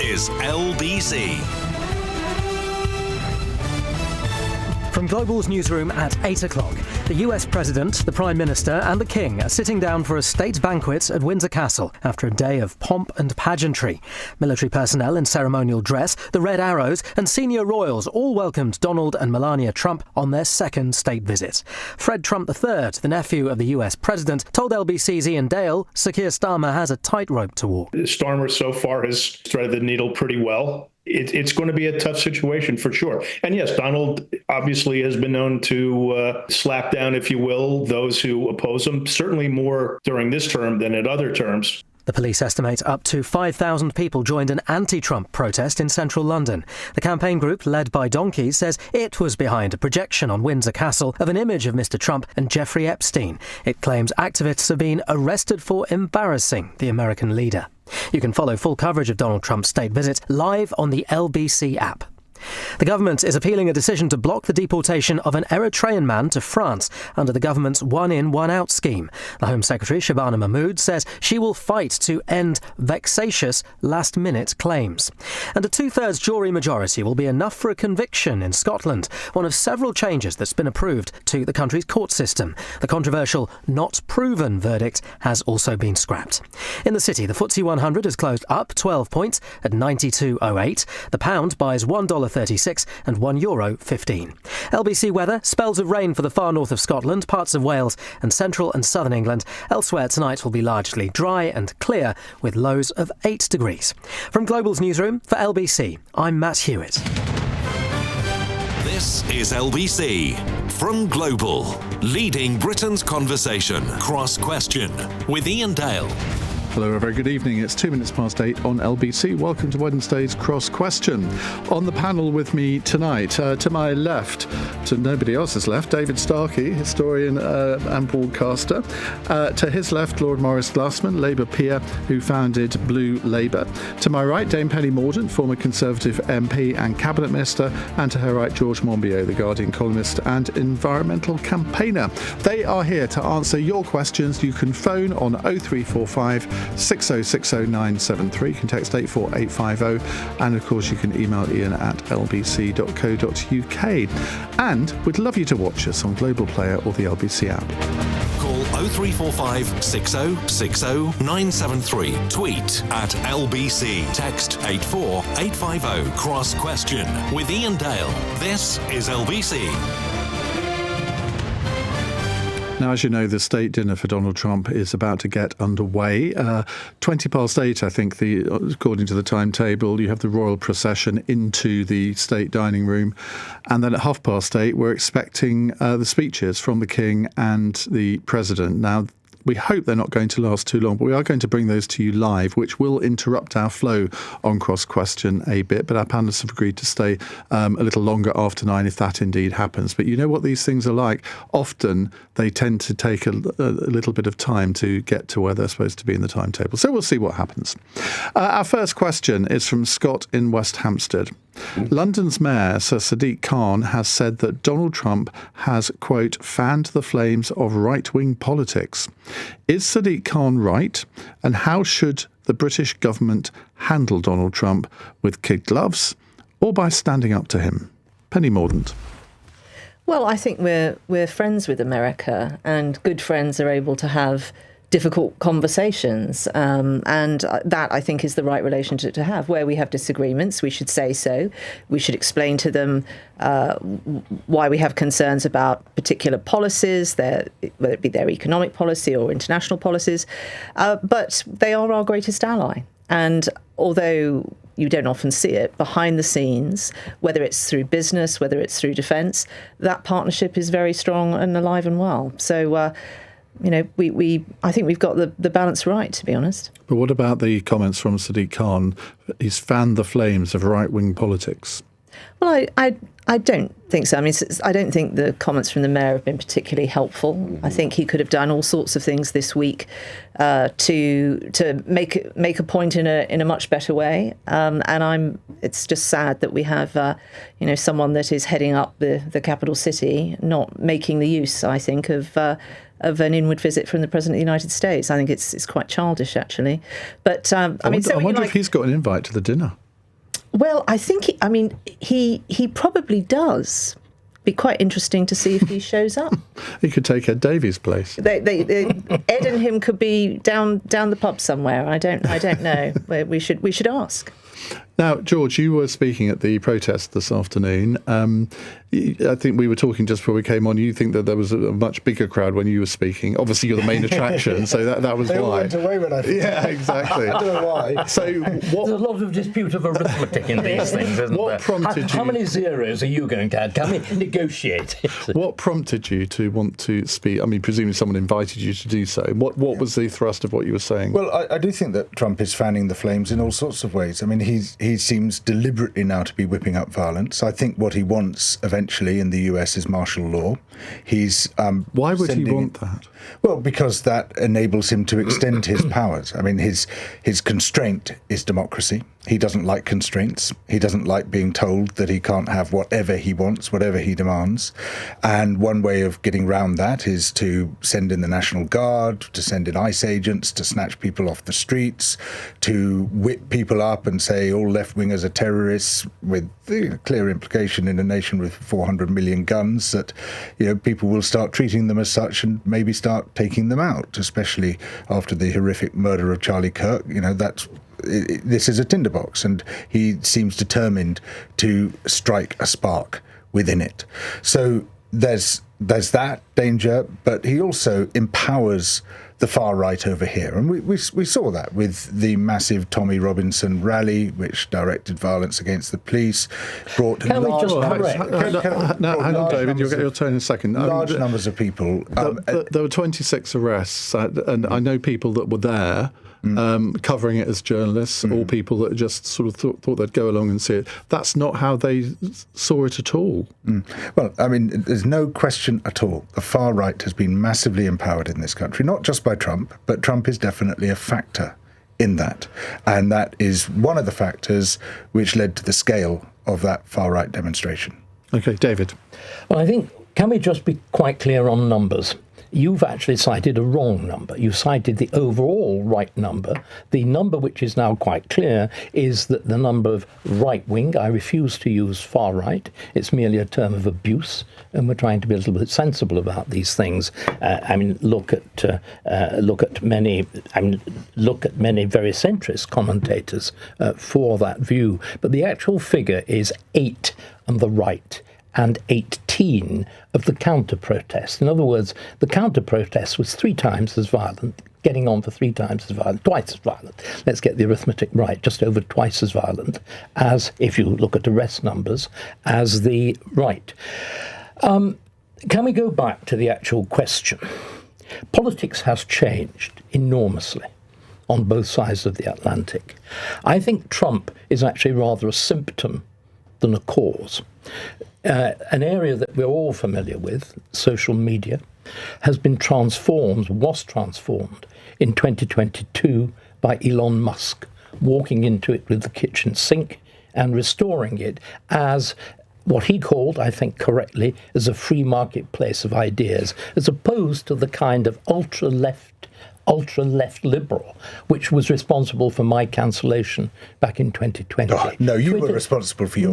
is LBC. From Global's newsroom at 8 o'clock, the US President, the Prime Minister and the King are sitting down for a state banquet at Windsor Castle after a day of pomp and pageantry. Military personnel in ceremonial dress, the Red Arrows and senior royals all welcomed Donald and Melania Trump on their second state visit. Fred Trump III, the nephew of the US President, told LBC's Iain Dale Sir Keir Starmer has a tightrope to walk. Starmer so far has threaded the needle pretty well. It's going to be a tough situation for sure. And yes, Donald obviously has been known to slap down, if you will, those who oppose him, certainly more during this term than at other terms. The police estimate up to 5,000 people joined an anti-Trump protest in central London. The campaign group, led by donkeys, says it was behind a projection on Windsor Castle of an image of Mr. Trump and Jeffrey Epstein. It claims activists have been arrested for embarrassing the American leader. You can follow full coverage of Donald Trump's state visit live on the LBC app. The government is appealing a decision to block the deportation of an Eritrean man to France under the government's one-in, one-out scheme. The Home Secretary, Shabana Mahmood, says she will fight to end vexatious last-minute claims. And a two-thirds jury majority will be enough for a conviction in Scotland, one of several changes that's been approved to the country's court system. The controversial not proven verdict has also been scrapped. In the city, the FTSE 100 has closed up 12 points at 92.08. The pound buys $1.36 and €1.15. LBC weather, spells of rain for the far north of Scotland, parts of Wales and central and southern England. Elsewhere tonight will be largely dry and clear with lows of 8 degrees. From Global's newsroom for LBC, I'm Matt Hewitt. This is LBC. From Global, leading Britain's conversation. Cross Question with Iain Dale. Hello, a very good evening. It's 2 minutes past 8 on LBC. Welcome to Wednesday's Cross Question. On the panel with me tonight, to my left, to nobody else's left, David Starkey, historian and broadcaster. To his left, Lord Maurice Glasman, Labour peer who founded Blue Labour. To my right, Dame Penny Mordaunt, former Conservative MP and Cabinet Minister. And to her right, George Monbiot, the Guardian columnist and environmental campaigner. They are here to answer your questions. You can phone on 0345 6060973. You can text 84850, and of course you can email Ian at lbc.co.uk. And we'd love you to watch us on Global Player or the LBC app. Call 0345 6060 973. Tweet at LBC. Text 84850. Cross Question with Iain Dale. This is LBC. Now, as you know, the state dinner for Donald Trump is about to get underway. 20 past 8, I think, according to the timetable, you have the royal procession into the state dining room. And then at 8:30, we're expecting the speeches from the King and the President. Now, we hope they're not going to last too long, but we are going to bring those to you live, which will interrupt our flow on Cross Question a bit. But our panelists have agreed to stay a little longer after 9 if that indeed happens. But you know what these things are like. Often they tend to take a little bit of time to get to where they're supposed to be in the timetable. So we'll see what happens. Our first question is from Scott in West Hampstead. London's Mayor, Sir Sadiq Khan, has said that Donald Trump has, quote, fanned the flames of right-wing politics. Is Sadiq Khan right? And how should the British government handle Donald Trump, with kid gloves or by standing up to him? Penny Mordaunt. Well, I think we're friends with America, and good friends are able to have difficult conversations. And that, I think, is the right relationship to have. Where we have disagreements, we should say so. We should explain to them why we have concerns about particular policies, whether it be their economic policy or international policies. But they are our greatest ally. And although you don't often see it, behind the scenes, whether it's through business, whether it's through defence, that partnership is very strong and alive and well. So, I think we've got the balance right, to be honest. But what about the comments from Sadiq Khan? He's fanned the flames of right-wing politics. Well, I don't think so. I mean, I don't think the comments from the mayor have been particularly helpful. I think he could have done all sorts of things this week to make a point in a much better way. And it's just sad that we have someone that is heading up the capital city not making the use, I think, of an inward visit from the President of the United States. I think it's quite childish, actually. But I wonder if he's got an invite to the dinner. Well, I think, he probably does. Be quite interesting to see if he shows up. He could take Ed Davies' place. Ed and him could be down the pub somewhere. I don't know. We should ask. Now, George, you were speaking at the protest this afternoon. I think we were talking just before we came on. You think that there was a much bigger crowd when you were speaking. Obviously, you're the main attraction, so that was they why. All went away when I finished. Yeah, exactly. I don't know why. So, there's a lot of dispute of arithmetic in these things, isn't what there? prompted How you? many zeros are you going to add? Can we negotiate? What prompted you to want to speak? I mean, presumably someone invited you to do so. What was the thrust of what you were saying? Well, I do think that Trump is fanning the flames in all sorts of ways. I mean, he seems deliberately now to be whipping up violence. I think what he wants eventually in the US is martial law. He's Why would he want that? Well, because that enables him to extend his powers. I mean, his constraint is democracy. He doesn't like constraints. He doesn't like being told that he can't have whatever he wants, whatever he demands. And one way of getting round that is to send in the National Guard, to send in ICE agents, to snatch people off the streets, to whip people up and say all left-wingers are terrorists, with the clear implication in a nation with 400 million guns that, people will start treating them as such and maybe start taking them out, especially after the horrific murder of Charlie Kirk. This is a tinderbox, and he seems determined to strike a spark within it. So there's that danger, but he also empowers the far right over here. And we saw that with the massive Tommy Robinson rally, which directed violence against the police, brought Can we just correct? No, hang on, David, you'll get your turn in a second. Large numbers of people. There were 26 arrests, and I know people that were there covering it as journalists, or people that just sort of thought they'd go along and see it. That's not how they saw it at all. Well, I mean, there's no question at all. The far right has been massively empowered in this country, not just by Trump, but Trump is definitely a factor in that. And that is one of the factors which led to the scale of that far right demonstration. OK, David. Well, I think, can we just be quite clear on numbers? You've actually cited a wrong number. You cited the overall right number. The number which is now quite clear is that the number of right-wing, I refuse to use far right, it's merely a term of abuse, and we're trying to be a little bit sensible about these things. Look at many very centrist commentators for that view. But the actual figure is 8 on the right and 18 of the counter-protest. In other words, the counter-protest was 3 times as violent, getting on for 3 times as violent, twice as violent. Let's get the arithmetic right, just over twice as violent as, if you look at arrest numbers, as the right. Can we go back to the actual question? Politics has changed enormously on both sides of the Atlantic. I think Trump is actually rather a symptom than a cause. An area that we're all familiar with, social media, was transformed in 2022 by Elon Musk, walking into it with the kitchen sink and restoring it as what he called, I think correctly, as a free marketplace of ideas, as opposed to the kind of ultra-left liberal, which was responsible for my cancellation back in 2020. Oh, no, you were responsible for your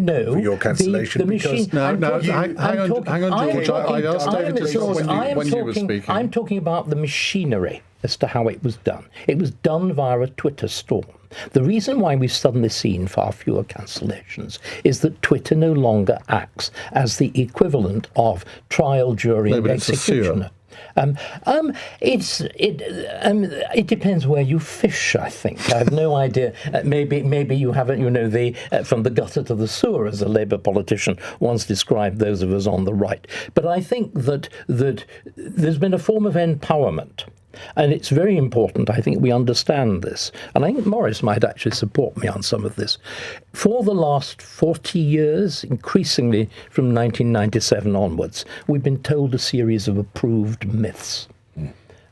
cancellation. Hang on, George. I asked David to stop when you were speaking. I'm talking about the machinery as to how it was done. It was done via a Twitter storm. The reason why we've suddenly seen far fewer cancellations is that Twitter no longer acts as the equivalent of trial, jury, and executioner. It depends where you fish, I think. I have no idea. Maybe you haven't, from the gutter to the sewer, as a Labour politician once described those of us on the right. But I think that there's been a form of empowerment. And it's very important, I think, we understand this. And I think Maurice might actually support me on some of this. For the last 40 years, increasingly from 1997 onwards, we've been told a series of approved myths.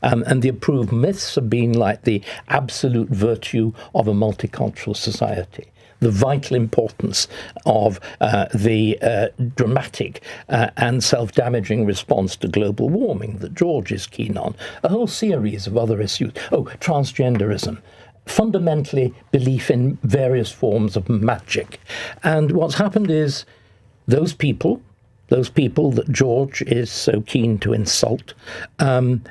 And the approved myths have been like the absolute virtue of a multicultural society, the vital importance of the dramatic and self-damaging response to global warming that George is keen on, a whole series of other issues. Oh, transgenderism. fundamentally belief in various forms of magic. And what's happened is those people that George is so keen to insult,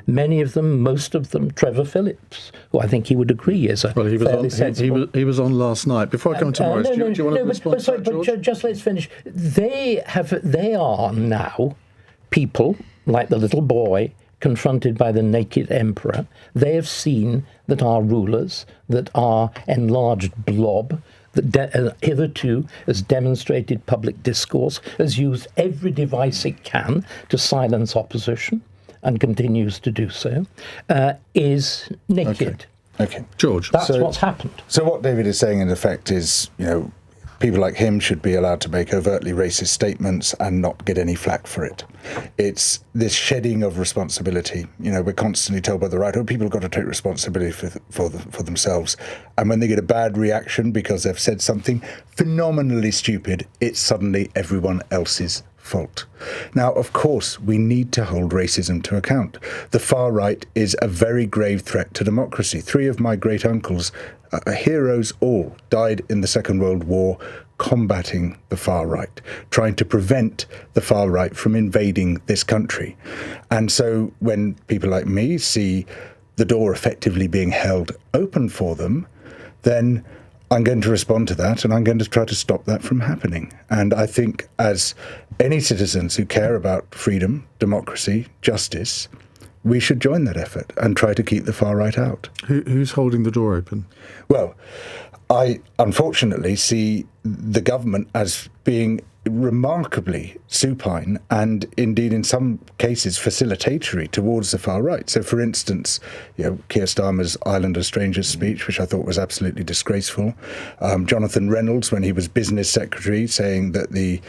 many of them, most of them, Trevor Phillips, who I think he would agree is a fairly sensible... He was on last night. Before I come to Maurice, do you want to respond to that, George? But just let's finish. They are now people, like the little boy confronted by the naked emperor. They have seen that our rulers, that our enlarged blob, that hitherto has demonstrated public discourse, has used every device it can to silence opposition, and continues to do so, is naked. Okay. George. That's what's happened. So what David is saying, in effect, is, people like him should be allowed to make overtly racist statements and not get any flack for it. It's this shedding of responsibility. We're constantly told by the right, people have got to take responsibility for themselves. And when they get a bad reaction because they've said something phenomenally stupid, it's suddenly everyone else's fault. Now, of course, we need to hold racism to account. The far right is a very grave threat to democracy. 3 of my great uncles, heroes all, died in the Second World War combating the far right, trying to prevent the far right from invading this country. And so when people like me see the door effectively being held open for them, then I'm going to respond to that, and I'm going to try to stop that from happening. And I think, as any citizens who care about freedom, democracy, justice, we should join that effort and try to keep the far right out. Who's holding the door open? Well, I unfortunately see the government as being remarkably supine and indeed in some cases facilitatory towards the far right. So for instance, Keir Starmer's Island of Strangers speech, which I thought was absolutely disgraceful. Jonathan Reynolds, when he was business secretary, saying that the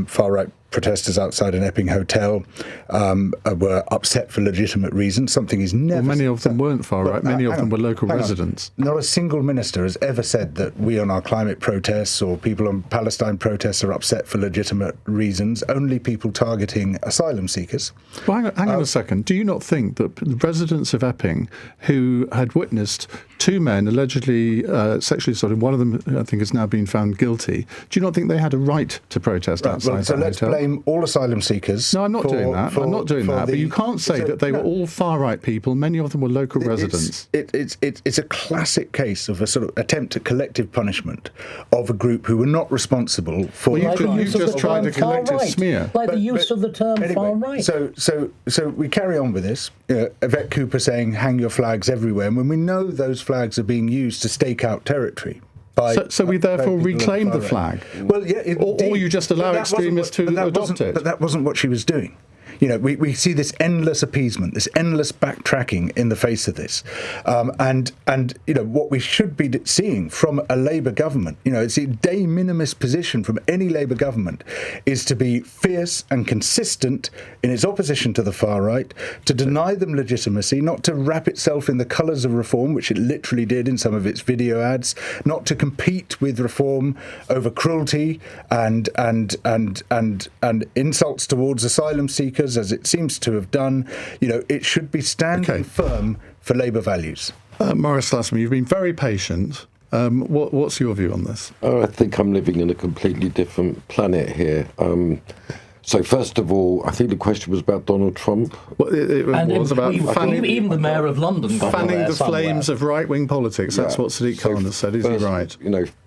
far right protesters outside an Epping hotel were upset for legitimate reasons, something he's never... Well, many of them weren't far right. Many of them were local residents. Not a single minister has ever said that we on our climate protests or people on Palestine protests are upset for legitimate reasons. Only people targeting asylum seekers. Well, hang on a second. Do you not think that the residents of Epping who had witnessed 2 men allegedly sexually assaulted, one of them I think has now been found guilty, do you not think they had a right to protest outside that hotel? Blame all asylum seekers. No, I'm not doing that. I'm not doing that. But you can't say that they were all far-right people. Many of them were local residents. It's a classic case of a sort of attempt at collective punishment of a group who were not responsible for... Well, you've just tried a collective smear. Like the use of the term far-right. So we carry on with this. Yvette Cooper saying, hang your flags everywhere. And when we know those flags are being used to stake out territory... So we therefore reclaim the flag? Well, yeah, or you just allow extremists to adopt it? But that wasn't what she was doing. We see this endless appeasement, this endless backtracking in the face of this. And what we should be seeing from a Labour government, it's a de minimis position from any Labour government, is to be fierce and consistent in its opposition to the far right, to deny them legitimacy, not to wrap itself in the colours of reform, which it literally did in some of its video ads, not to compete with reform over cruelty and insults towards asylum seekers, as it seems to have done. It should be standing firm for Labour values. Maurice Glasman, you've been very patient. What's your view on this? I think I'm living in a completely different planet here. So first of all, I think the question was about Donald Trump. Well, it was about even the mayor of London got fanning the somewhere. Flames of right-wing politics. That's what Sadiq Khan has said. Is he right?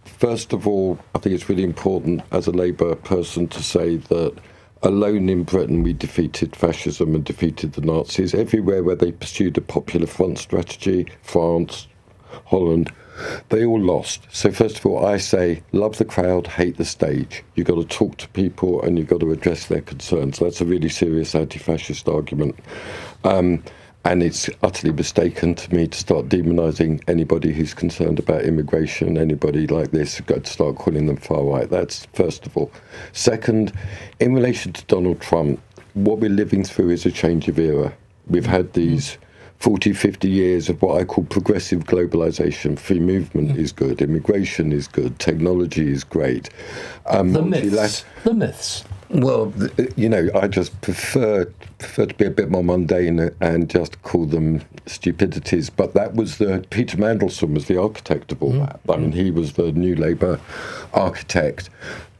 First of all, I think it's really important as a Labour person to say that alone in Britain we defeated fascism and defeated the Nazis. Everywhere where they pursued a popular front strategy, France, Holland, they all lost. So first of all, I say, love the crowd, hate the stage. You've got to talk to people and you've got to address their concerns. That's a really serious anti-fascist argument. And it's utterly mistaken to me to start demonising anybody who's concerned about immigration, anybody like this, to start calling them far right. That's first of all. Second, in relation to Donald Trump, what we're living through is a change of era. We've had these 40, 50 years of what I call progressive globalisation. Free movement is good, immigration is good, technology is great. The myths. Well, I just prefer to be a bit more mundane and just call them stupidities. But that was Peter Mandelson was the architect of all that. I mean, he was the New Labour architect.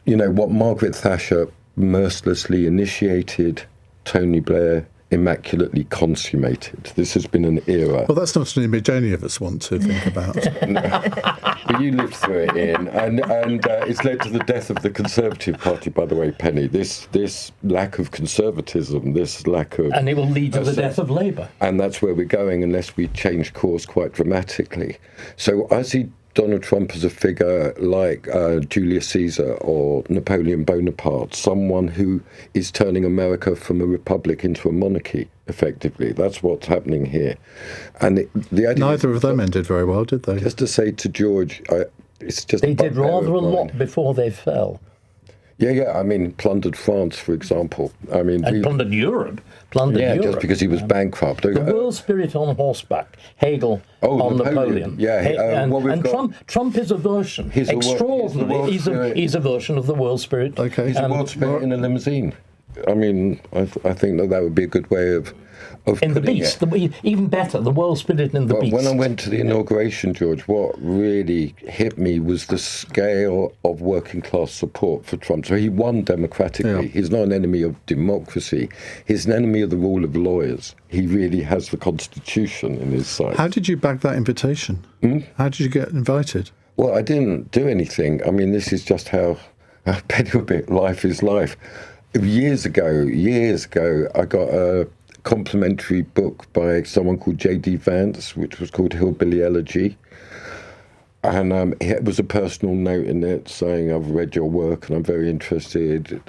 What Margaret Thatcher mercilessly initiated, Tony Blair immaculately consummated. This has been an era. Well, that's not an image any of us want to think about. But you lived through it, Ian, and it's led to the death of the Conservative Party, by the way, Penny. This lack of conservatism, this lack of... And it will lead to the death of Labour. And that's where we're going unless we change course quite dramatically. So I see Donald Trump as a figure like Julius Caesar or Napoleon Bonaparte, someone who is turning America from a republic into a monarchy, effectively. That's what's happening here. And the idea Neither of them ended very well, did they? Just to say to George, it's just... They did rather a lot before they fell. Yeah. I mean, plundered France, for example. I mean, plundered Europe. Just because he was bankrupt. The world spirit on horseback. Hegel on Napoleon. Yeah. Trump is a version. Extraordinary. He's a version of the world spirit. Okay. He's a world spirit in a limousine. I mean, I think that would be a good way of in the Beast. Even better, the world spirit in the Beast. When I went to the inauguration, George, what really hit me was the scale of working class support for Trump. So he won democratically. Yeah. He's not an enemy of democracy. He's an enemy of the rule of lawyers. He really has the Constitution in his side. How did you bag that invitation? How did you get invited? Well, I didn't do anything. I mean, this is just how life is life. Years ago, I got a complimentary book by someone called J.D. Vance, which was called Hillbilly Elegy. And it was a personal note in it saying, I've read your work and I'm very interested,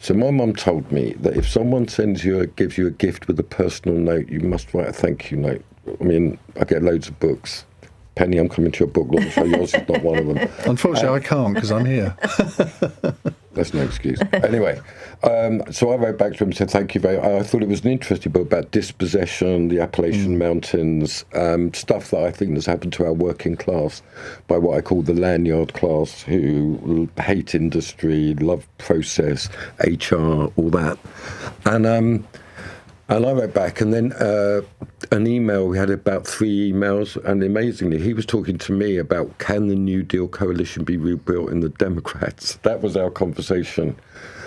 So my mum told me that if someone gives you a gift with a personal note, you must write a thank you note. I mean, I get loads of books. Penny, I'm coming to your book launch, so yours is not one of them. Unfortunately, I can't because I'm here. That's no excuse. Anyway, so I wrote back to him and said, thank you very much. I thought it was an interesting book about dispossession, the Appalachian Mountains, stuff that I think has happened to our working class by what I call the lanyard class, who hate industry, love process, HR, all that. And I wrote back, and then an email, we had about 3 emails, and amazingly, he was talking to me about, can the New Deal coalition be rebuilt in the Democrats? That was our conversation.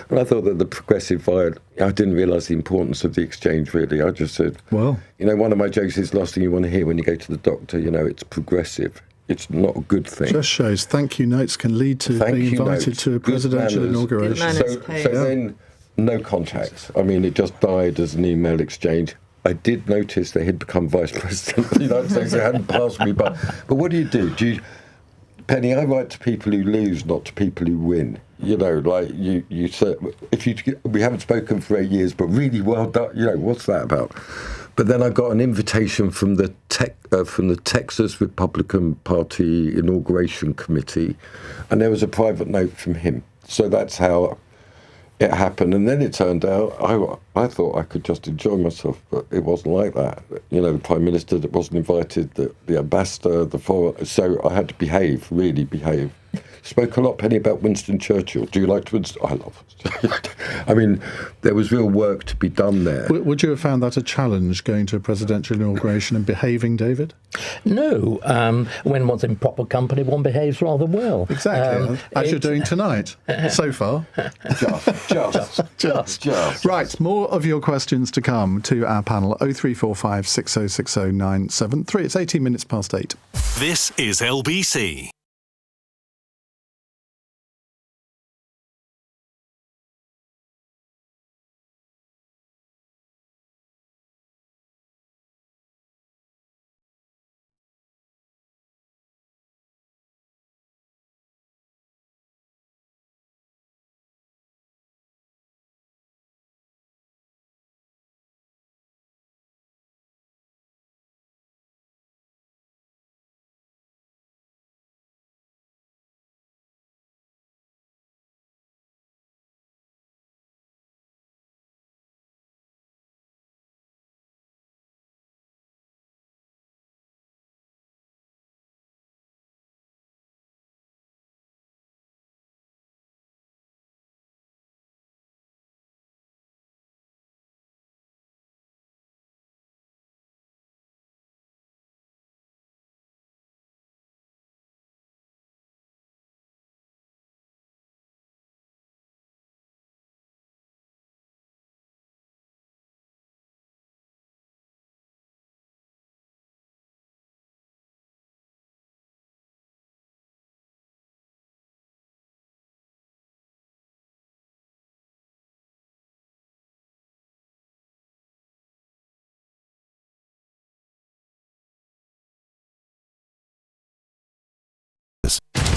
And I thought that the progressive I didn't realise the importance of the exchange, really. I just said, well, one of my jokes is, last thing you want to hear when you go to the doctor, it's progressive. It's not a good thing. Just shows thank you notes can lead to being invited to a presidential inauguration. So then... No contact. I mean, it just died as an email exchange. I did notice that he'd become vice president of the United States. It hadn't passed me, but what do you do? Penny, I write to people who lose, not to people who win. Like you said, we haven't spoken for 8 years, but really well done. What's that about? But then I got an invitation from the Texas Republican Party Inauguration Committee, and there was a private note from him. So that's how it happened. And then it turned out I thought I could just enjoy myself, but it wasn't like that. The Prime Minister that wasn't invited, the ambassador, the foreign. So I had to really behave. Spoke a lot, Penny, about Winston Churchill. Do you like Winston? I love it. I mean, there was real work to be done there. Would you have found that a challenge, going to a presidential inauguration and behaving, David? No. When one's in proper company, one behaves rather well. Exactly. As you're doing tonight, so far. Just. Right, more of your questions to come to our panel, 0345 6060 973. It's 18 minutes past 8. This is LBC.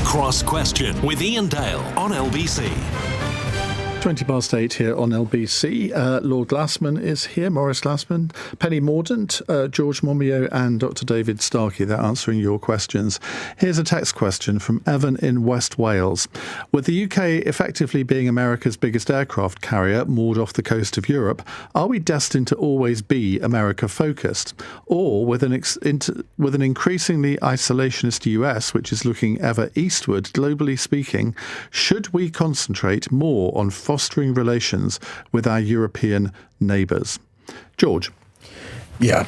Cross Question with Iain Dale on LBC. 8 here on LBC. Lord Glasman is here, Maurice Glasman, Penny Mordaunt, George Monbiot and Dr. David Starkey. They're answering your questions. Here's a text question from Evan in West Wales. With the UK effectively being America's biggest aircraft carrier moored off the coast of Europe, are we destined to always be America-focused? Or with an increasingly isolationist US, which is looking ever eastward, globally speaking, should we concentrate more on fostering relations with our European neighbours? George. Yeah,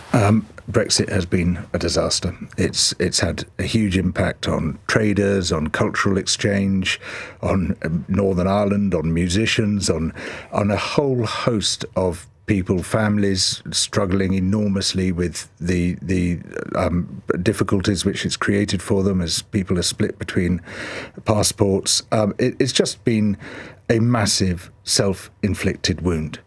Brexit has been a disaster. It's had a huge impact on traders, on cultural exchange, on Northern Ireland, on musicians, on a whole host of people, families struggling enormously with the difficulties which it's created for them as people are split between passports. It's just been a massive self-inflicted wound.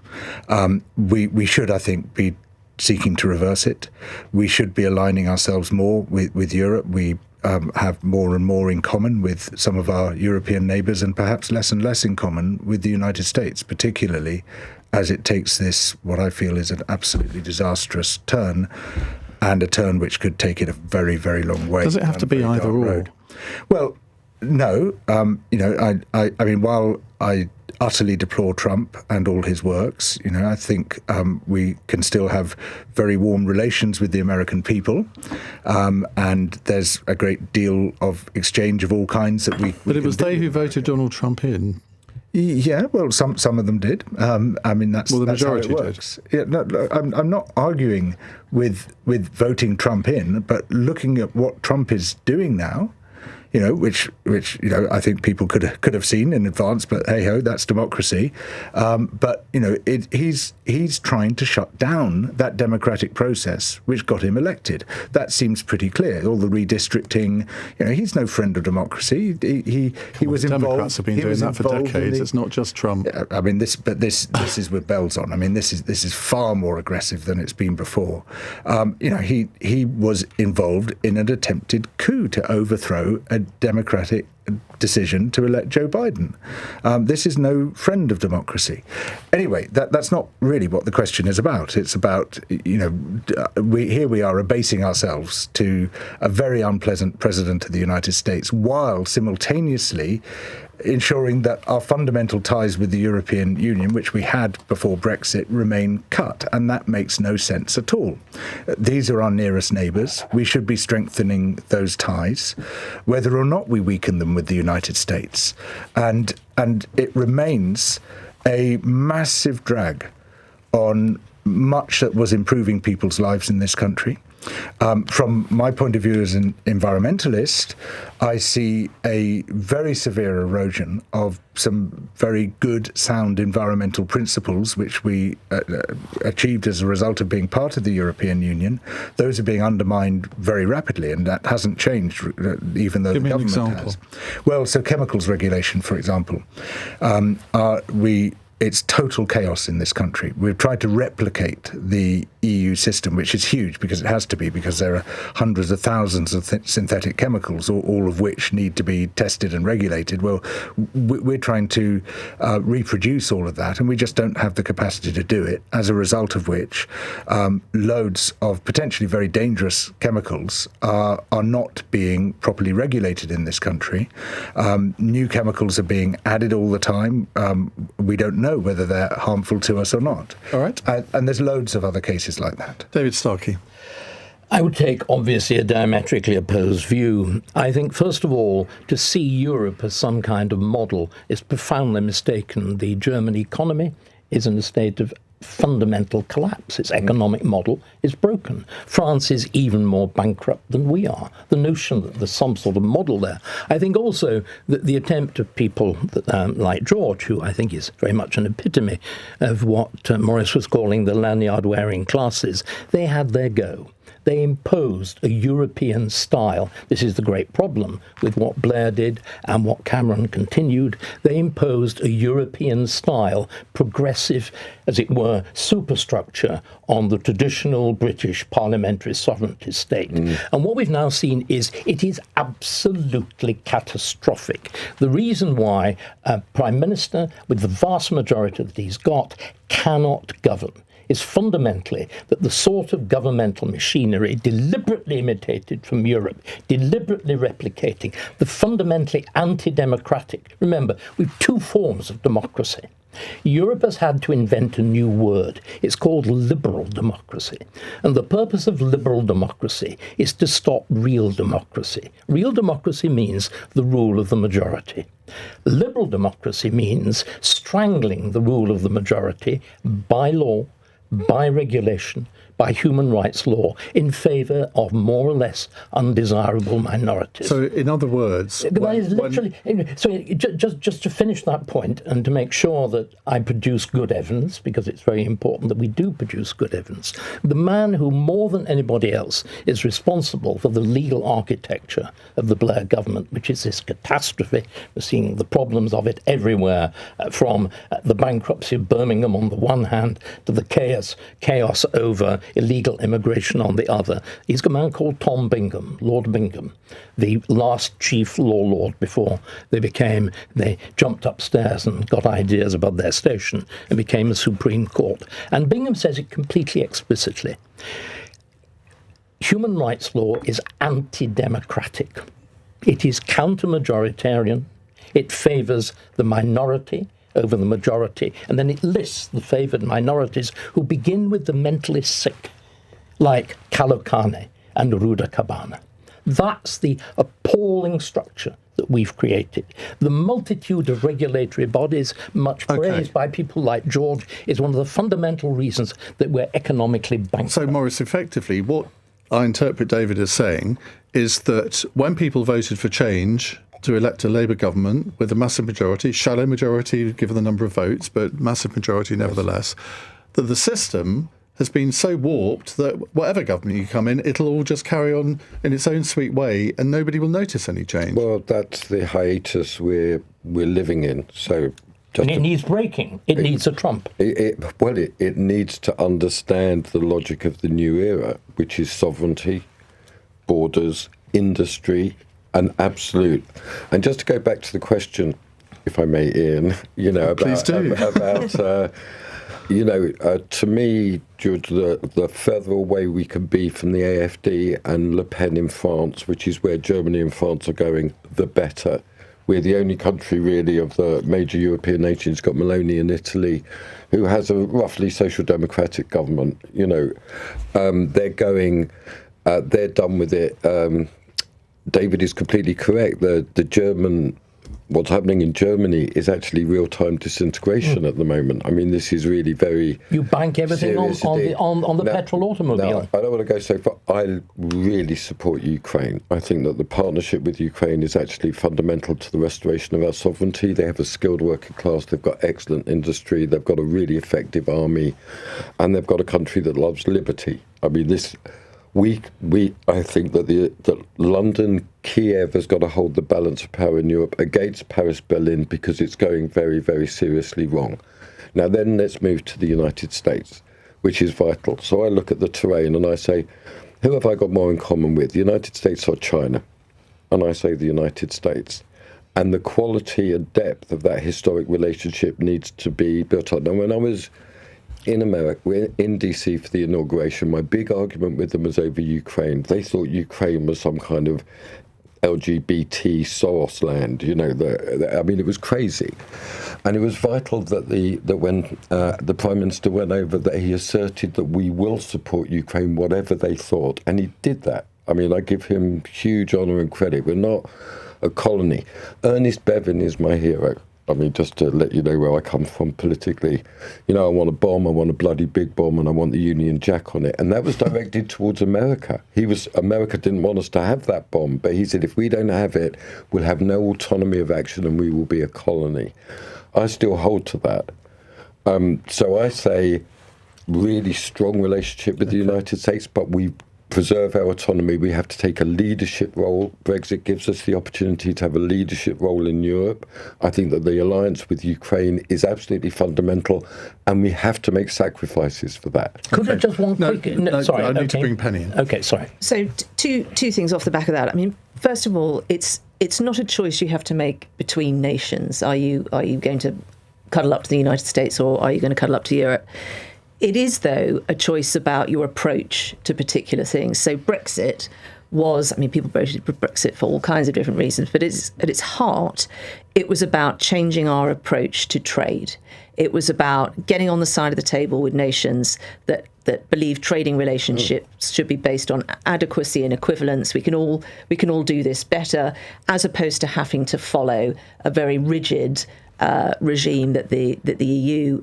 We should, I think, be seeking to reverse it. We should be aligning ourselves more with Europe. We have more and more in common with some of our European neighbours and perhaps less and less in common with the United States, particularly as it takes this, what I feel is an absolutely disastrous turn, and a turn which could take it a very, very long way. Does it have to be either or? Well, no. I mean, while I utterly deplore Trump and all his works, I think we can still have very warm relations with the American people, and there's a great deal of exchange of all kinds that we. But it was they who voted Donald Trump in. Yeah, well, some of them did. I mean, that's the majority how it works. Did. Yeah, no, I'm not arguing with voting Trump in, but looking at what Trump is doing now, which I think people could have seen in advance, but hey ho, that's democracy. But he's trying to shut down that democratic process which got him elected. That seems pretty clear. All the redistricting, he's no friend of democracy. He was involved. Democrats have been doing that for decades. It's not just Trump. I mean, this is with bells on. I mean, this is far more aggressive than it's been before. He was involved in an attempted coup to overthrow a democratic decision to elect Joe Biden. This is no friend of democracy. Anyway, that's not really what the question is about. It's about, we are abasing ourselves to a very unpleasant president of the United States while simultaneously ensuring that our fundamental ties with the European Union, which we had before Brexit, remain cut. And that makes no sense at all. These are our nearest neighbours. We should be strengthening those ties, whether or not we weaken them with the United States. And it remains a massive drag on much that was improving people's lives in this country. From my point of view as an environmentalist, I see a very severe erosion of some very good, sound environmental principles which we achieved as a result of being part of the European Union. Those are being undermined very rapidly, and that hasn't changed, even though the government has. Well, so chemicals regulation, for example. It's total chaos in this country. We've tried to replicate the EU system, which is huge because it has to be, because there are hundreds of thousands of synthetic chemicals, all of which need to be tested and regulated. Well, we're trying to reproduce all of that, and we just don't have the capacity to do it, as a result of which loads of potentially very dangerous chemicals are not being properly regulated in this country. New chemicals are being added all the time. We don't know whether they're harmful to us or not. All right. And there's loads of other cases like that. David Starkey. I would take, obviously, a diametrically opposed view. I think, first of all, to see Europe as some kind of model is profoundly mistaken. The German economy is in a state of fundamental collapse. Its economic model is broken. France is even more bankrupt than we are. The notion that there's some sort of model there. I think also that the attempt of people that, like George, who I think is very much an epitome of what Maurice was calling the lanyard-wearing classes, they had their go. They imposed a European style. This is the great problem with what Blair did and what Cameron continued. They imposed a European style, progressive, as it were, superstructure on the traditional British parliamentary sovereignty state. And what we've now seen is it is absolutely catastrophic. The reason why a Prime Minister, with the vast majority that he's got, cannot govern is fundamentally that the sort of governmental machinery deliberately imitated from Europe, deliberately replicating the fundamentally anti-democratic. Remember, we've two forms of democracy. Europe has had to invent a new word. It's called liberal democracy. And the purpose of liberal democracy is to stop real democracy. Real democracy means the rule of the majority. Liberal democracy means strangling the rule of the majority by law, by regulation, by human rights law, in favour of more or less undesirable minorities. So, in other words... Just to finish that point and to make sure that I produce good evidence, because it's very important that we do produce good evidence, the man who more than anybody else is responsible for the legal architecture of the Blair government, which is this catastrophe, we're seeing the problems of it everywhere, from the bankruptcy of Birmingham on the one hand to the chaos over illegal immigration on the other. He's a man called Tom Bingham, Lord Bingham, the last chief law lord before they jumped upstairs and got ideas about their station and became a Supreme Court. And Bingham says it completely explicitly. Human rights law is anti-democratic. It is counter-majoritarian. It favours the minority over the majority, and then it lists the favoured minorities who begin with the mentally sick, like Kalokane and Ruda Kabana. That's the appalling structure that we've created. The multitude of regulatory bodies, much praised by people like George, is one of the fundamental reasons that we're economically bankrupt. So, Maurice, effectively, what I interpret David as saying is that when people voted for change to elect a Labour government with a massive majority, shallow majority given the number of votes, but massive majority nevertheless, that the system has been so warped that whatever government you come in, it'll all just carry on in its own sweet way and nobody will notice any change. Well, that's the hiatus we're living in. So and it needs breaking. It needs a Trump. It needs to understand the logic of the new era, which is sovereignty, borders, industry, and absolute. And just to go back to the question, if I may, Ian, to me, George, the further away we can be from the AfD and Le Pen in France, which is where Germany and France are going, the better. We're the only country, really, of the major European nations, got Meloni in Italy, who has a roughly social democratic government. They're going, they're done with it. David is completely correct. What's happening in Germany is actually real-time disintegration at the moment. I mean, this is really very... You bank everything on the petrol automobile. No, I don't want to go so far. I really support Ukraine. I think that the partnership with Ukraine is actually fundamental to the restoration of our sovereignty. They have a skilled working class. They've got excellent industry. They've got a really effective army. And they've got a country that loves liberty. I mean, this... I think that London, Kiev has got to hold the balance of power in Europe against Paris, Berlin, because it's going very, very seriously wrong. Now then, let's move to the United States, which is vital. So I look at the terrain and I say, who have I got more in common with, the United States or China? And I say the United States. And the quality and depth of that historic relationship needs to be built up. Now, when I was in America, we're in DC for the inauguration, my big argument with them was over Ukraine. They thought Ukraine was some kind of LGBT Soros land, I mean, it was crazy. And it was vital that when the Prime Minister went over, that he asserted that we will support Ukraine, whatever they thought. And he did that. I mean, I give him huge honour and credit. We're not a colony. Ernest Bevin is my hero. I mean, just to let you know where I come from politically, I want a bomb, I want a bloody big bomb, and I want the Union Jack on it. And that was directed towards America. America didn't want us to have that bomb, but he said, if we don't have it, we'll have no autonomy of action and we will be a colony. I still hold to that. So I say really strong relationship with the United States, but we preserve our autonomy, we have to take a leadership role. Brexit gives us the opportunity to have a leadership role in Europe. I think that the alliance with Ukraine is absolutely fundamental, and we have to make sacrifices for that. Could I just one quick... sorry, I need to bring Penny in. OK, sorry. So two things off the back of that. I mean, first of all, it's not a choice you have to make between nations. Are you going to cuddle up to the United States, or are you going to cuddle up to Europe? It is, though, a choice about your approach to particular things. So Brexit was, I mean, people voted for Brexit for all kinds of different reasons, but at its heart, it was about changing our approach to trade. It was about getting on the side of the table with nations that believe trading relationships should be based on adequacy and equivalence. We can all do this better, as opposed to having to follow a very rigid regime that the EU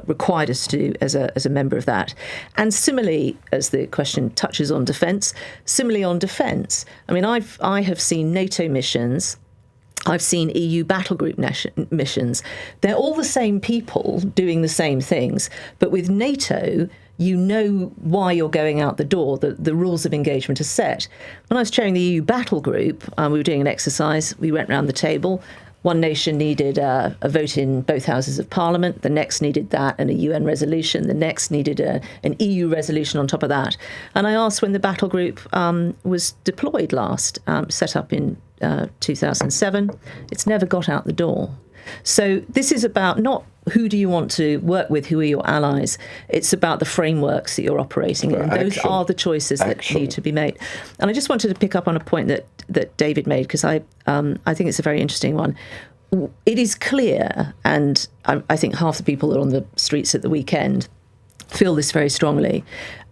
required us to do as a member of that. And similarly, as the question touches on defence, I mean, I have seen NATO missions. I've seen EU battle group missions. They're all the same people doing the same things, but with NATO, you know why you're going out the door. The rules of engagement are set. When I was chairing the EU battle group, we were doing an exercise. We went round the table. One nation needed a vote in both houses of parliament. The next needed that and a UN resolution. The next needed an EU resolution on top of that. And I asked when the battle group was deployed last, set up in 2007. It's never got out the door. So this is about not who do you want to work with, who are your allies. It's about the frameworks that you're operating in. Those are the choices that need to be made. And I just wanted to pick up on a point that David made, because I think it's a very interesting one. It is clear, and I think half the people that are on the streets at the weekend feel this very strongly.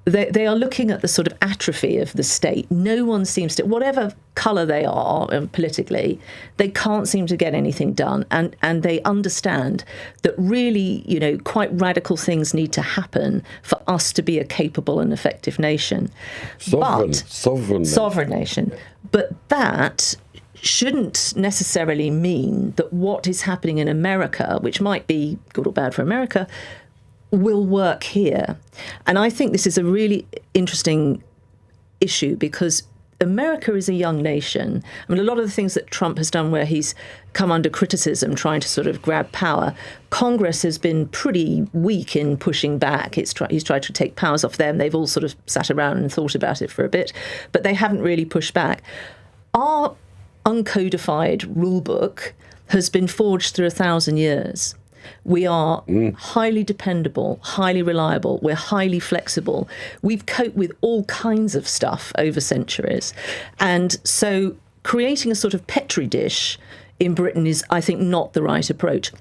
They are looking at the sort of atrophy of the state. No one seems to, whatever colour they are politically, they can't seem to get anything done. And they understand that really, quite radical things need to happen for us to be a capable and effective nation. Sovereign nation. But that shouldn't necessarily mean that what is happening in America, which might be good or bad for America, will work here. And I think this is a really interesting issue, because America is a young nation. I mean, a lot of the things that Trump has done where he's come under criticism, trying to sort of grab power, Congress has been pretty weak in pushing back. He's tried to take powers off them. They've all sort of sat around and thought about it for a bit, but they haven't really pushed back. Our uncodified rule book has been forged through 1,000 years. We are highly dependable, highly reliable. We're highly flexible. We've coped with all kinds of stuff over centuries. And so creating a sort of Petri dish in Britain is, I think, not the right approach.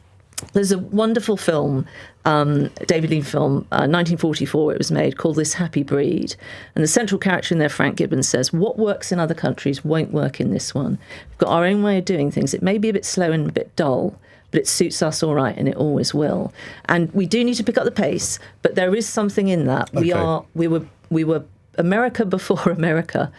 There's a wonderful film, David Lean film, 1944 it was made, called This Happy Breed. And the central character in there, Frank Gibbons, says, what works in other countries won't work in this one. We've got our own way of doing things. It may be a bit slow and a bit dull, but it suits us all right, and it always will. And we do need to pick up the pace, but there is something in that. Okay. We were America before America,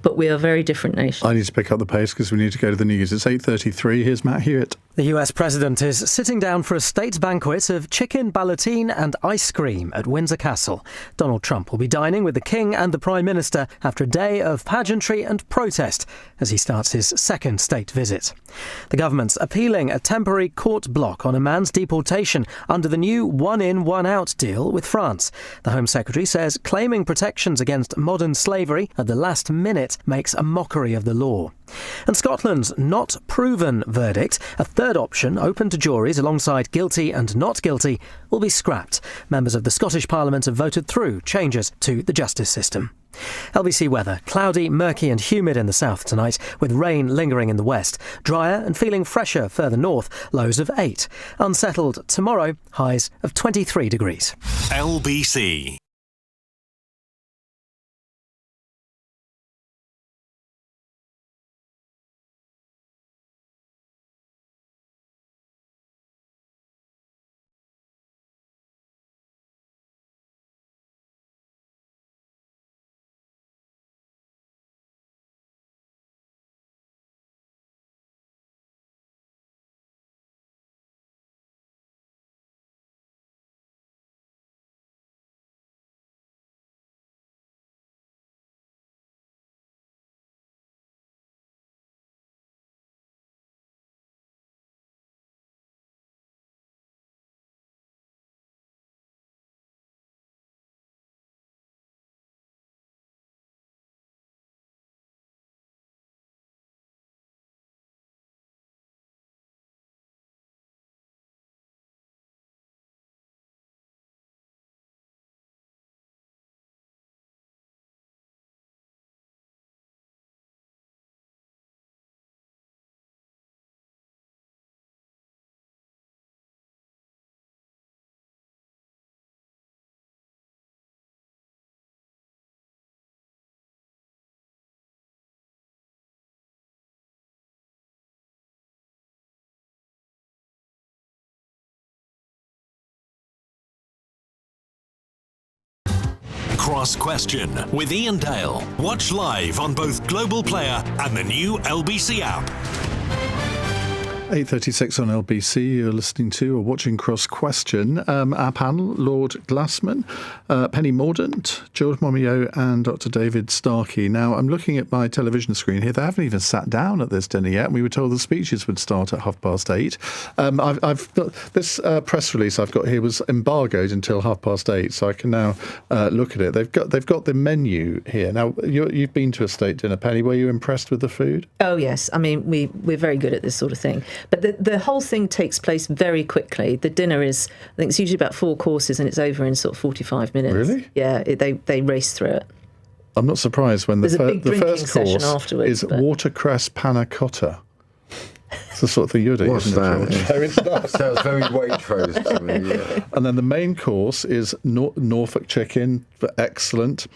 but we are a very different nation. I need to pick up the pace because we need to go to the news. It's 8:33. Here's Matt Hewitt. The US president is sitting down for a state banquet of chicken, ballotine and ice cream at Windsor Castle. Donald Trump will be dining with the King and the Prime Minister after a day of pageantry and protest as he starts his second state visit. The government's appealing a temporary court block on a man's deportation under the new one-in, one-out deal with France. The Home Secretary says claiming protections against modern slavery at the last minute makes a mockery of the law. And Scotland's not proven verdict, a third option open to juries alongside guilty and not guilty, will be scrapped. Members of the Scottish Parliament have voted through changes to the justice system. LBC weather. Cloudy, murky and humid in the south tonight, with rain lingering in the west. Drier and feeling fresher further north, lows of 8. Unsettled tomorrow, highs of 23 degrees. LBC. Cross Question with Iain Dale. Watch live on both Global Player and the new LBC app. 8:36 on LBC. You're listening to or watching Cross Question. Our panel: Lord Glasman, Penny Mordaunt, George Monbiot, and Dr. David Starkey. Now, I'm looking at my television screen here. They haven't even sat down at this dinner yet. We were told the speeches would start at 8:30. I've got this press release I've got here was embargoed until 8:30, so I can now look at it. They've got the menu here. Now, you've been to a state dinner, Penny. Were you impressed with the food? Oh yes, I mean we're very good at this sort of thing. But the whole thing takes place very quickly. The dinner is, I think it's usually about 4 courses, and it's over in sort of 45 minutes. Really? Yeah, they race through it. I'm not surprised when the first course is watercress panna cotta. It's the sort of thing you're doing, What's isn't that? it, George? No, it's not. Sounds very Waitrose to me, yeah. And then the main course is Norfolk chicken, excellent,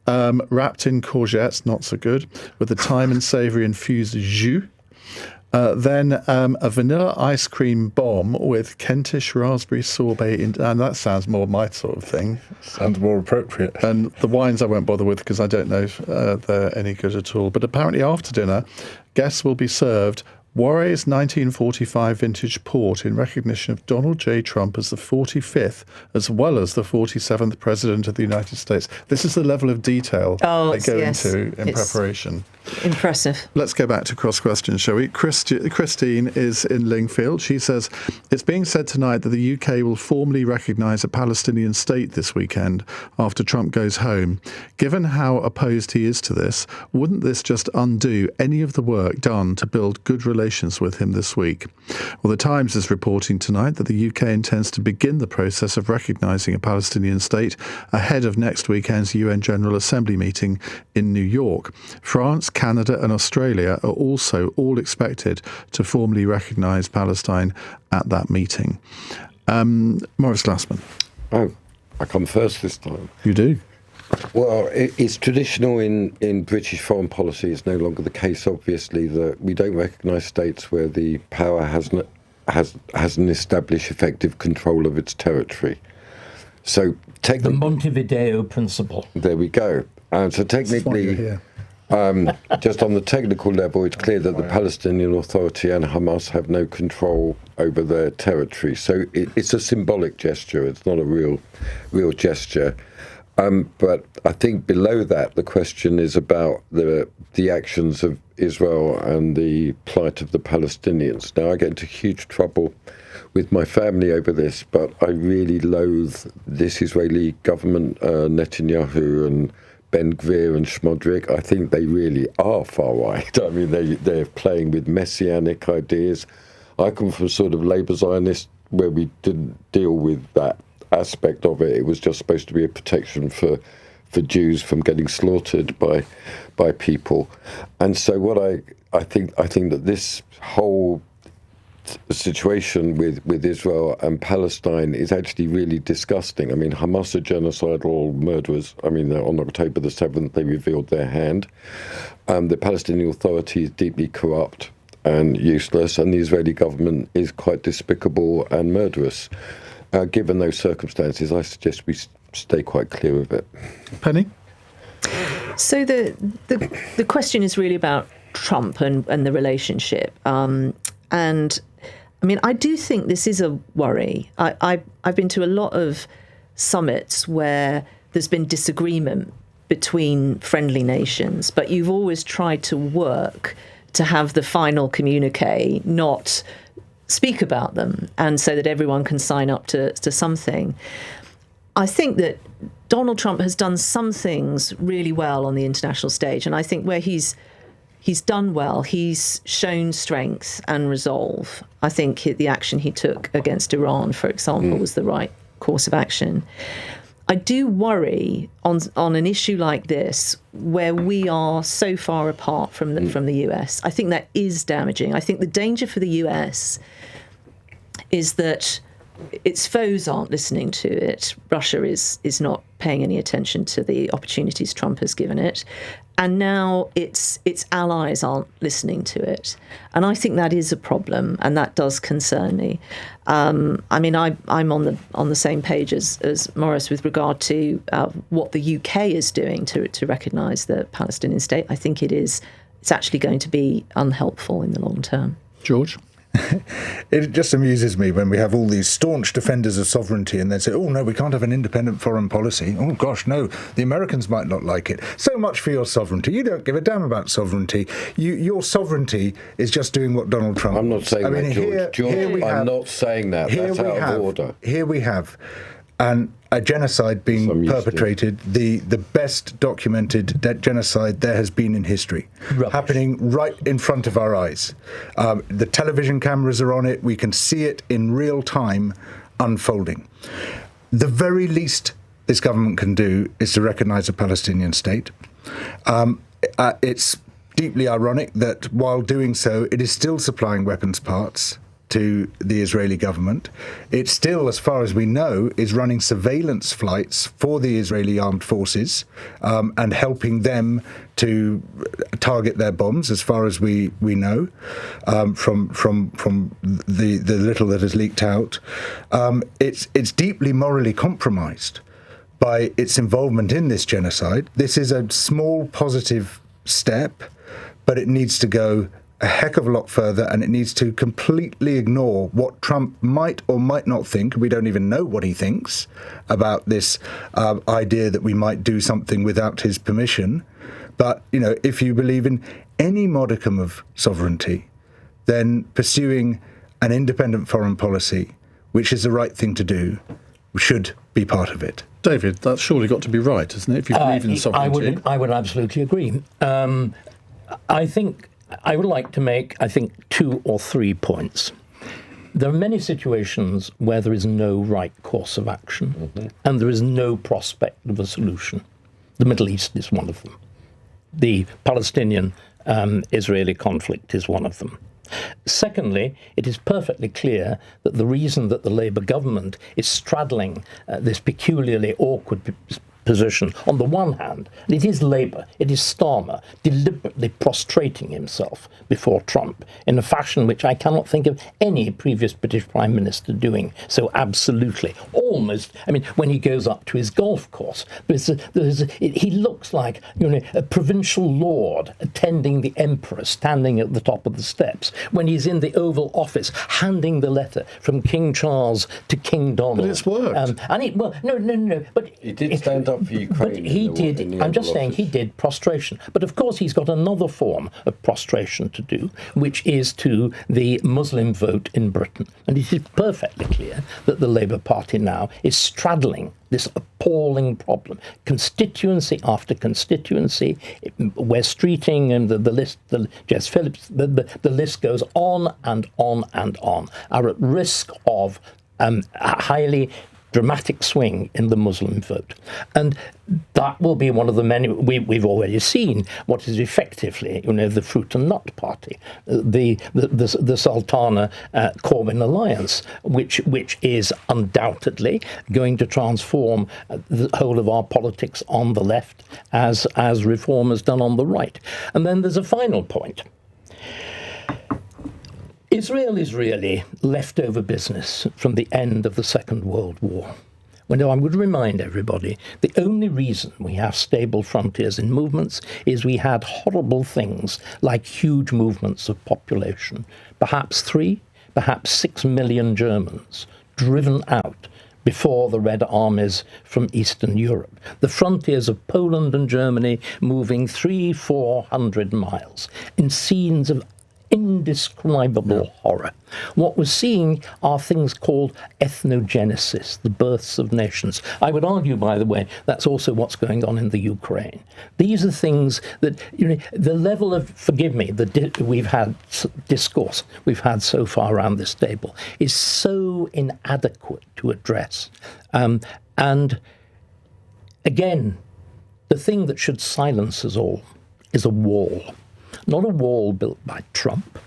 wrapped in courgettes, not so good, with a thyme and savoury infused jus. Then a vanilla ice cream bomb with Kentish raspberry sorbet, and that sounds more my sort of thing. Sounds more appropriate. And the wines I won't bother with because I don't know if they're any good at all. But apparently after dinner, guests will be served Warray's 1945 vintage port in recognition of Donald J. Trump as the 45th as well as the 47th President of the United States. This is the level of detail they go into in preparation. Impressive. Let's go back to Cross Question, shall we? Christine is in Lingfield. She says, it's being said tonight that the UK will formally recognise a Palestinian state this weekend after Trump goes home. Given how opposed he is to this, wouldn't this just undo any of the work done to build good relations with him this week? Well, the Times is reporting tonight that the UK intends to begin the process of recognising a Palestinian state ahead of next weekend's UN General Assembly meeting in New York. France, Canada and Australia are also all expected to formally recognise Palestine at that meeting. Maurice Glasman. Oh, I come first this time. You do? Well, it's traditional in British foreign policy. It's no longer the case, obviously, that we don't recognise states where the power hasn't established effective control of its territory. So the Montevideo principle. There we go. So technically, just on the technical level, it's clear that the Palestinian Authority and Hamas have no control over their territory. So it's a symbolic gesture. It's not a real gesture. But I think below that, the question is about the actions of Israel and the plight of the Palestinians. Now, I get into huge trouble with my family over this, but I really loathe this Israeli government, Netanyahu and Ben Gvir and Schmodrick. I think they really are far right. I mean, they're playing with messianic ideas. I come from sort of Labour Zionist where we didn't deal with that aspect of it. It was just supposed to be a protection for Jews from getting slaughtered by people. And so what I think that this whole situation with Israel and Palestine is actually really disgusting. I mean, Hamas are genocidal murderers. I mean, on October the 7th, they revealed their hand. The Palestinian Authority is deeply corrupt and useless, and the Israeli government is quite despicable and murderous. Given those circumstances, I suggest we stay quite clear of it. Penny? So the question is really about Trump and the relationship. And I mean, I do think this is a worry. I've been to a lot of summits where there's been disagreement between friendly nations, but you've always tried to work to have the final communique, not speak about them, and so that everyone can sign up to something. I think that Donald Trump has done some things really well on the international stage, and I think where he's done well, he's shown strength and resolve. I think the action he took against Iran, for example, was the right course of action. I do worry on an issue like this, where we are so far apart from the US. I think that is damaging. I think the danger for the US is that its foes aren't listening to it. Russia is not paying any attention to the opportunities Trump has given it. And now its allies aren't listening to it. And I think that is a problem, and that does concern me. I'm on the same page as Maurice with regard to what the UK is doing to recognise the Palestinian state. I think it's actually going to be unhelpful in the long term. George? It just amuses me when we have all these staunch defenders of sovereignty and they say, oh, no, we can't have an independent foreign policy. Oh, gosh, no, the Americans might not like it. So much for your sovereignty. You don't give a damn about sovereignty. Your sovereignty is just doing what Donald Trump I'm not saying that, George. George, I'm not saying that. That's out of order. Here we have a genocide being perpetrated, the best documented genocide there has been in history, happening right in front of our eyes. The television cameras are on it. We can see it in real time unfolding. The very least this government can do is to recognise a Palestinian state. It's deeply ironic that while doing so, it is still supplying weapons parts to the Israeli government. It still, as far as we know, is running surveillance flights for the Israeli armed forces and helping them to target their bombs, as far as we know, from the little that has leaked out. It's deeply morally compromised by its involvement in this genocide. This is a small positive step, but it needs to go a heck of a lot further, and it needs to completely ignore what Trump might or might not think. We don't even know what he thinks about this idea that we might do something without his permission. But, if you believe in any modicum of sovereignty, then pursuing an independent foreign policy, which is the right thing to do, should be part of it. David, that's surely got to be right, isn't it, if you believe in sovereignty? I would absolutely agree. I would like to make, 2 or 3 points. There are many situations where there is no right course of action, and there is no prospect of a solution. The Middle East is one of them. The Palestinian-Israeli conflict is one of them. Secondly, it is perfectly clear that the reason that the Labour government is straddling this peculiarly awkward position, on the one hand, and it is Labour, it is Starmer, deliberately prostrating himself before Trump in a fashion which I cannot think of any previous British Prime Minister doing so absolutely. Almost, when he goes up to his golf course, he looks like a provincial lord attending the Emperor standing at the top of the steps. When he's in the Oval Office handing the letter from King Charles to King Donald. But it's worked. No. But he did stand up for Ukraine. But he did. I'm just saying he did prostration. But of course, he's got another form of prostration to do, which is to the Muslim vote in Britain. And it is perfectly clear that the Labour Party now is straddling this appalling problem. Constituency after constituency, West Streeting and the list, Jess Phillips, the list goes on and on and on, are at risk of a highly dramatic swing in the Muslim vote. And that will be one of the many, we've already seen what is effectively, the fruit and nut party, the Sultana Corbyn alliance, which is undoubtedly going to transform the whole of our politics on the left as reform has done on the right. And then there's a final point. Israel is really leftover business from the end of the Second World War. Well, I would remind everybody, the only reason we have stable frontiers in movements is we had horrible things like huge movements of population, perhaps 3, perhaps 6 million Germans driven out before the Red Armies from Eastern Europe. The frontiers of Poland and Germany moving 300-400 miles in scenes of indescribable horror. What we're seeing are things called ethnogenesis, the births of nations. I would argue, by the way, that's also what's going on in the Ukraine. These are things that, the level of, forgive me, we've had discourse we've had so far around this table is so inadequate to address. And again, the thing that should silence us all is a wall. Not a wall built by Trump,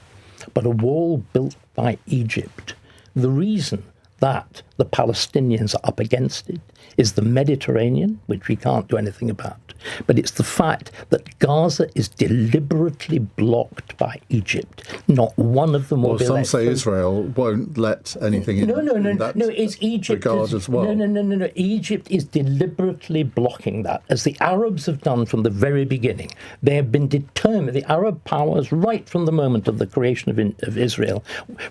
but a wall built by Egypt. The reason that the Palestinians are up against it is the Mediterranean, which we can't do anything about. But it's the fact that Gaza is deliberately blocked by Egypt. Not one of them will be let some say through. Israel won't let anything in. No. It's Egypt. Regard as well. No. Egypt is deliberately blocking that, as the Arabs have done from the very beginning. They have been determined. The Arab powers, right from the moment of the creation of Israel.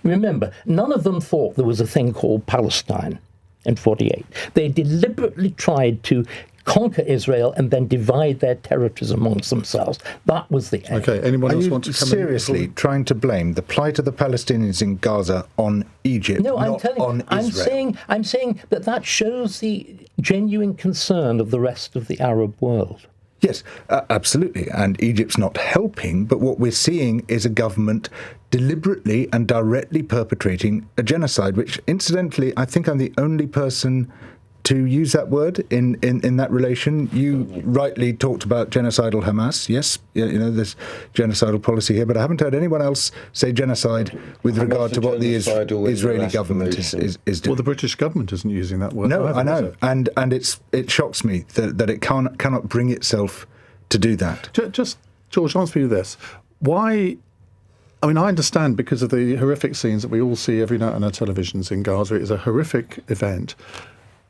Remember, none of them thought there was a thing called Palestine in 48. They deliberately tried to conquer Israel and then divide their territories amongst themselves. That was the aim. Okay, anyone Are else you want to come seriously trying to blame the plight of the Palestinians in Gaza on Egypt, No, I'm not telling on you, Israel? I'm saying that shows the genuine concern of the rest of the Arab world. Yes, absolutely. And Egypt's not helping, but what we're seeing is a government deliberately and directly perpetrating a genocide, which, incidentally, I think I'm the only person to use that word in that relation. You rightly talked about genocidal Hamas. Yes, there's genocidal policy here, but I haven't heard anyone else say genocide with regard to what the Israeli government is doing. Well, the British government isn't using that word. No, either, I know, is it? and it shocks me that it cannot bring itself to do that. Just, George, answer me this. Why... I mean, I understand because of the horrific scenes that we all see every night on our televisions in Gaza. It is a horrific event.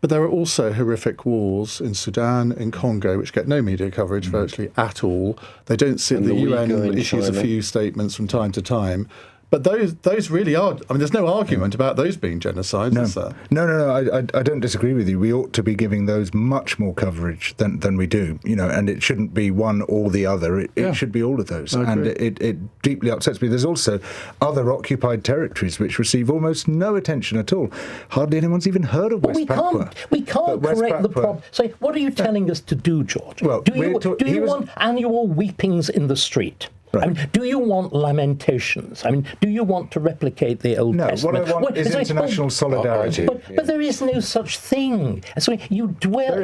But there are also horrific wars in Sudan, in Congo, which get no media coverage virtually at all. They don't sit. The UN issues a few statements from time to time. But those really are... I mean, there's no argument about those being genocides, is there? No. I don't disagree with you. We ought to be giving those much more coverage than we do, and it shouldn't be one or the other. It should be all of those. And it deeply upsets me. There's also other occupied territories which receive almost no attention at all. Hardly anyone's even heard of West Papua. We can't correct the problem. So what are you telling us to do, George? Well, do you want annual weepings in the street? Right. I mean, do you want lamentations? I mean, do you want to replicate the Old Testament? No, what I want is international solidarity. But there is no such thing. So you dwell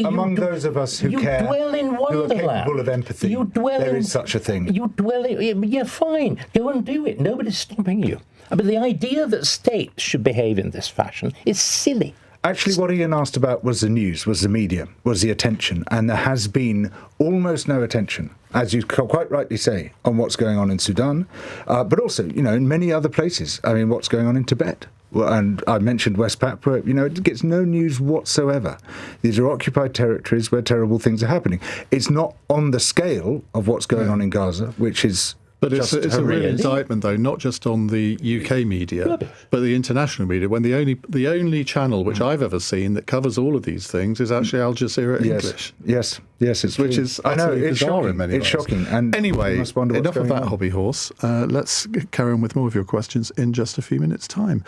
among those of us who care, dwell in Wonderland. who are capable of empathy. There is such a thing. You dwell in. Yeah, fine. Go and do it. Nobody's stopping you. But the idea that states should behave in this fashion is silly. Actually, what Iain asked about was the news, was the media, was the attention, and there has been almost no attention, as you quite rightly say, on what's going on in Sudan, but also, in many other places. I mean, what's going on in Tibet. And I mentioned West Papua, it gets no news whatsoever. These are occupied territories where terrible things are happening. It's not on the scale of what's going on in Gaza, which is... But it's a real indictment, though, not just on the UK media, but the international media, when the only channel which I've ever seen that covers all of these things is actually Al Jazeera English. Yes, it's which true. is utterly bizarre in many ways. It's shocking. And anyway, enough of that hobby horse. Let's carry on with more of your questions in just a few minutes' time.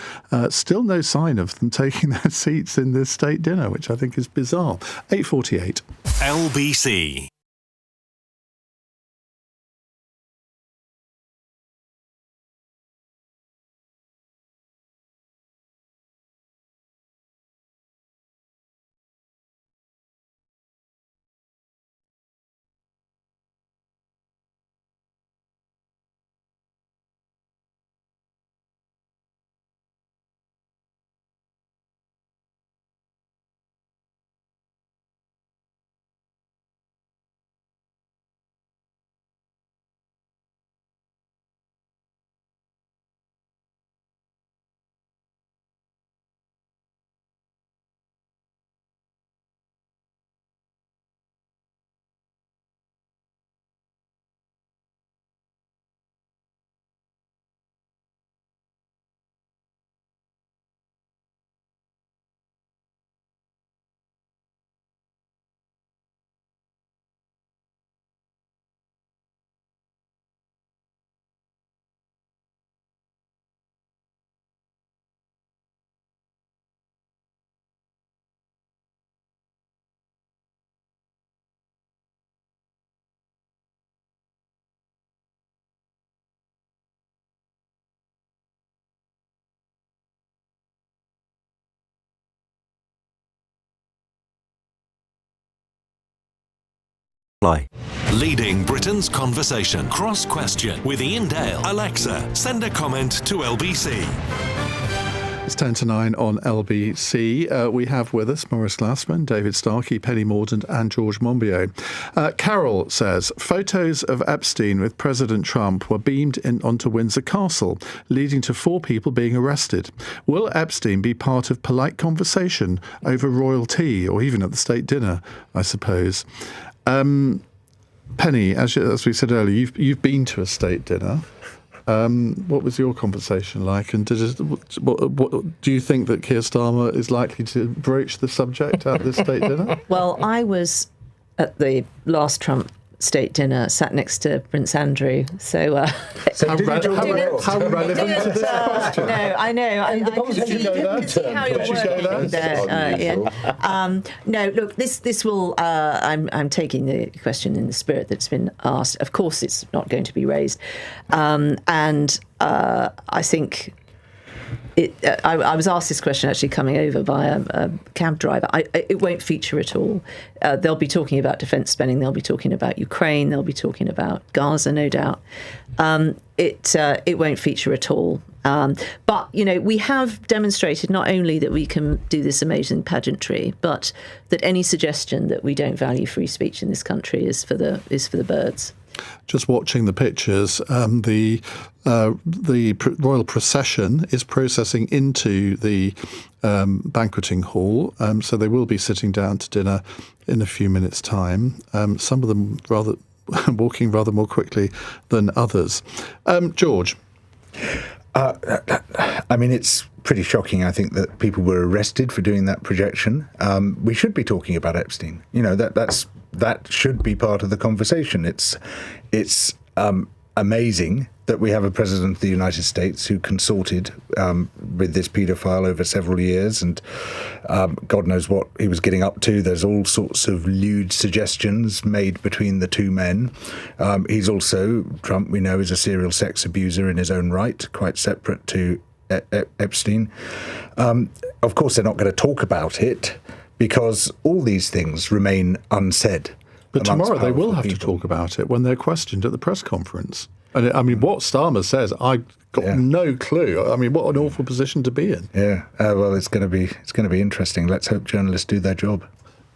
Still no sign of them taking their seats in this state dinner, which I think is bizarre. 8:48. LBC. Leading Britain's conversation. Cross Question with Iain Dale. Alexa, send a comment to LBC. It's 10 to 9 on LBC. We have with us Maurice Glasman, David Starkey, Penny Mordaunt and George Monbiot. Carol says, photos of Epstein with President Trump were beamed in onto Windsor Castle, leading to 4 people being arrested. Will Epstein be part of polite conversation over royal tea or even at the state dinner, I suppose? Penny, as we said earlier, you've been to a state dinner. What was your conversation like? And what do you think that Keir Starmer is likely to broach the subject at this state dinner? Well, I was at the last Trump state dinner, sat next to Prince Andrew. So how relevant to this question? No, I know. I can see how you're working there, Ian. No, look, this will. I'm taking the question in the spirit that's been asked. Of course, it's not going to be raised, and I think. I was asked this question actually coming over by a cab driver. It won't feature at all. They'll be talking about defence spending. They'll be talking about Ukraine. They'll be talking about Gaza, no doubt. It won't feature at all. But we have demonstrated not only that we can do this amazing pageantry, but that any suggestion that we don't value free speech in this country is for the birds. Just watching the pictures, the royal procession is processing into the banqueting hall, so they will be sitting down to dinner in a few minutes' time. Some of them walking rather more quickly than others. George? I mean, it's pretty shocking, I think, that people were arrested for doing that projection. We should be talking about Epstein. That should be part of the conversation. It's amazing that we have a president of the United States who consorted with this paedophile over several years, and God knows what he was getting up to. There's all sorts of lewd suggestions made between the two men. He's also, Trump, we know, is a serial sex abuser in his own right, quite separate to Epstein. Of course, they're not going to talk about it, because all these things remain unsaid. But tomorrow they will have to talk about it when they're questioned at the press conference. And I mean, what Starmer says, I've got no clue. I mean, what an awful position to be in. Yeah. Well, it's going to be interesting. Let's hope journalists do their job.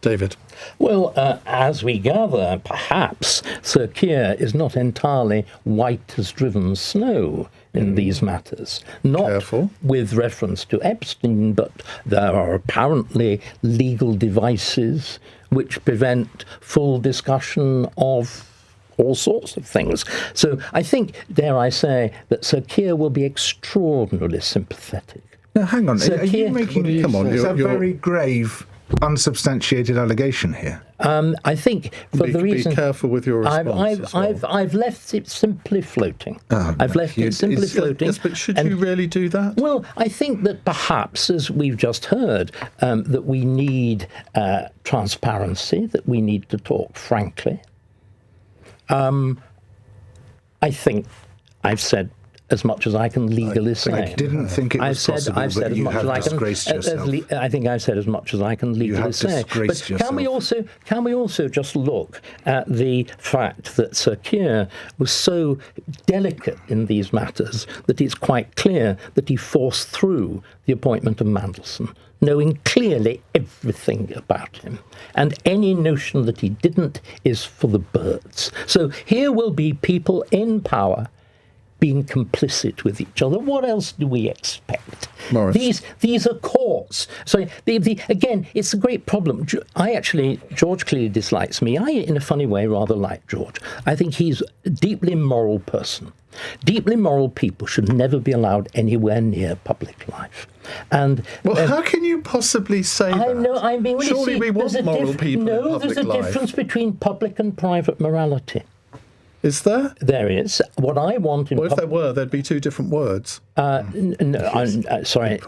David? Well, as we gather, perhaps Sir Keir is not entirely white as driven snow in these matters. Not with reference to Epstein, but there are apparently legal devices which prevent full discussion of all sorts of things. So I think, dare I say, that Sir Keir will be extraordinarily sympathetic. Now, hang on. Are you making... Come on, it's a very grave, unsubstantiated allegation here. I think for the reason... Be careful with your response. I've left it simply floating. I've left it simply floating. Yes, but should you really do that? Well, I think that perhaps, as we've just heard, that we need transparency, that we need to talk frankly. I think I've said as much as I can legally say. I didn't think it was possible, but you have disgraced yourself. I think I've said as much as I can legally say. But can we also just look at the fact that Sir Keir was so delicate in these matters that it's quite clear that he forced through the appointment of Mandelson, knowing clearly everything about him. And any notion that he didn't is for the birds. So here will be people in power being complicit with each other. What else do we expect? Maurice. These are courts. So again, it's a great problem. George clearly dislikes me. I, in a funny way, rather like George. I think he's a deeply moral person. Deeply moral people should never be allowed anywhere near public life. And how can you possibly say that? I know. I mean, surely we want moral people in public life. No, there's a difference between public and private morality. Is there? There is. What I want in... Well, if there were, there'd be two different words. Sorry,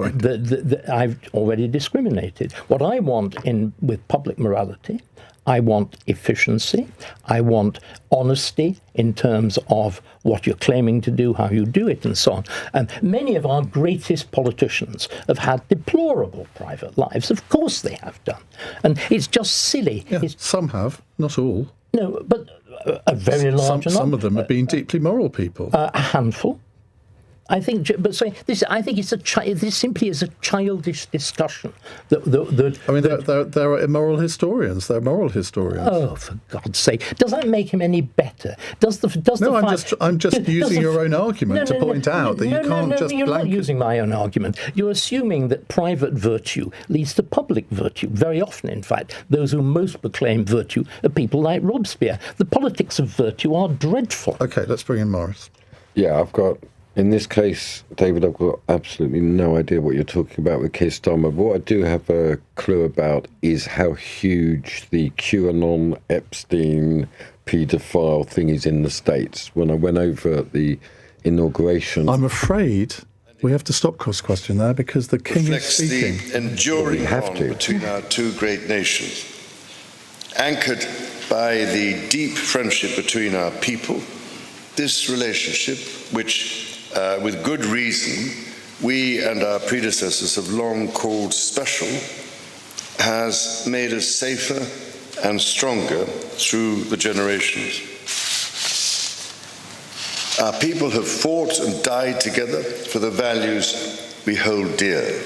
I've already discriminated. What I want with public morality, I want efficiency, I want honesty in terms of what you're claiming to do, how you do it, and so on. And many of our greatest politicians have had deplorable private lives. Of course they have done. And it's just silly. Yeah, some have, not all. No, but... a very large number. Some of them have been deeply moral people. A handful. I think, but sorry, I think this simply is a childish discussion. There are immoral historians. They're moral historians. Oh, for God's sake! Does that make him any better? I'm just using your own argument to point out that you can't just. You're not using my own argument. You're assuming that private virtue leads to public virtue. Very often, in fact, those who most proclaim virtue are people like Robespierre. The politics of virtue are dreadful. Okay, let's bring in Maurice. Yeah, in this case, David, I've got absolutely no idea what you're talking about with Keir Starmer. What I do have a clue about is how huge the QAnon, Epstein, paedophile thing is in the States. When I went over at the inauguration... I'm afraid we have to stop cross-question there because the King is speaking. The enduring bond between our two great nations, anchored by the deep friendship between our people. This relationship, which, with good reason, we and our predecessors have long called special, has made us safer and stronger through the generations. Our people have fought and died together for the values we hold dear.